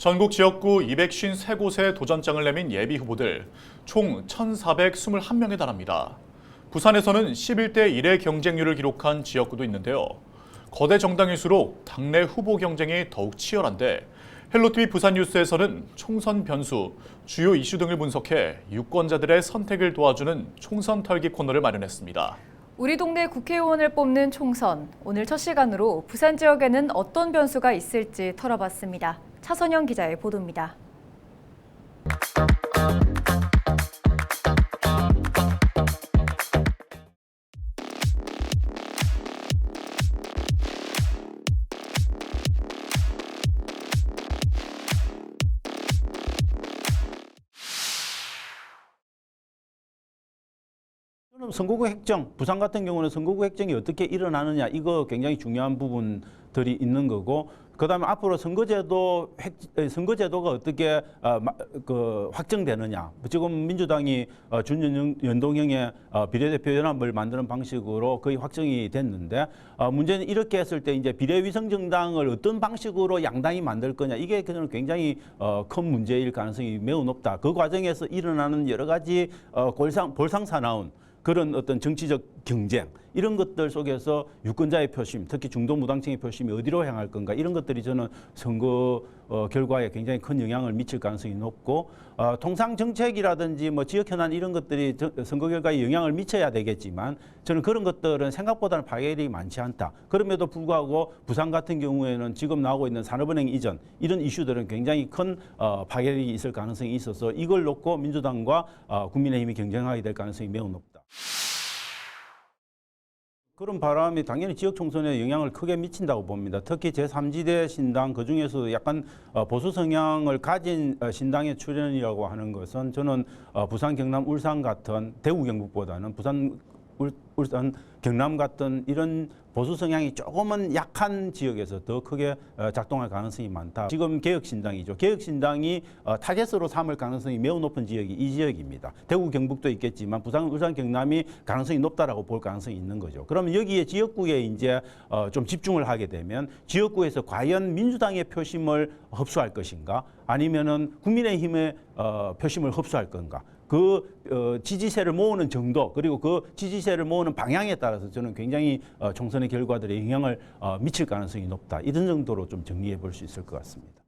전국 지역구 253곳에 도전장을 내민 예비 후보들 총 1,421명에 달합니다. 부산에서는 11대 1의 경쟁률을 기록한 지역구도 있는데요. 거대 정당일수록 당내 후보 경쟁이 더욱 치열한데 헬로티비 부산뉴스에서는 총선 변수, 주요 이슈 등을 분석해 유권자들의 선택을 도와주는 총선 털기 코너를 마련했습니다. 우리 동네 국회의원을 뽑는 총선, 오늘 첫 시간으로 부산 지역에는 어떤 변수가 있을지 털어봤습니다. 차선영 기자의 보도입니다. 선거구 획정, 부산 같은 경우는 선거구 획정이 어떻게 일어나느냐, 이거 굉장히 중요한 부분들이 있는 거고, 그다음에 앞으로 선거제도가 어떻게 확정되느냐. 지금 민주당이 준연동형의 비례대표 연합을 만드는 방식으로 거의 확정이 됐는데, 문제는 이렇게 했을 때 이제 비례위성정당을 어떤 방식으로 양당이 만들 거냐, 이게 저는 굉장히 큰 문제일 가능성이 매우 높다. 그 과정에서 일어나는 여러 가지 볼상사나운 그런 어떤 정치적 경쟁, 이런 것들 속에서 유권자의 표심, 특히 중도무당층의 표심이 어디로 향할 건가, 이런 것들이 저는 선거 결과에 굉장히 큰 영향을 미칠 가능성이 높고, 통상 정책이라든지 뭐 지역 현안 이런 것들이 선거 결과에 영향을 미쳐야 되겠지만, 저는 그런 것들은 생각보다는 파괴력이 많지 않다. 그럼에도 불구하고 부산 같은 경우에는 지금 나오고 있는 산업은행 이전, 이런 이슈들은 굉장히 큰 파괴력이 있을 가능성이 있어서 이걸 놓고 민주당과 국민의힘이 경쟁하게 될 가능성이 매우 높다. 그런 바람이 당연히 지역 총선에 영향을 크게 미친다고 봅니다. 특히 제3지대 신당, 그중에서도 약간 보수 성향을 가진 신당의 출연이라고 하는 것은 저는 부산, 경남, 울산 같은 대구, 경북보다는 부산, 울산, 경남 같은 이런 보수 성향이 조금은 약한 지역에서 더 크게 작동할 가능성이 많다. 지금 개혁신당이죠. 개혁신당이 타겟으로 삼을 가능성이 매우 높은 지역이 이 지역입니다. 대구, 경북도 있겠지만 부산, 울산, 경남이 가능성이 높다라고 볼 가능성이 있는 거죠. 그러면 여기에 지역구에 이제 좀 집중을 하게 되면 지역구에서 과연 민주당의 표심을 흡수할 것인가, 아니면은 국민의힘의 표심을 흡수할 건가. 그 지지세를 모으는 정도, 그리고 그 지지세를 모으는 방향에 따라서 저는 굉장히 총선의 결과들에 영향을 미칠 가능성이 높다. 이런 정도로 좀 정리해 볼 수 있을 것 같습니다.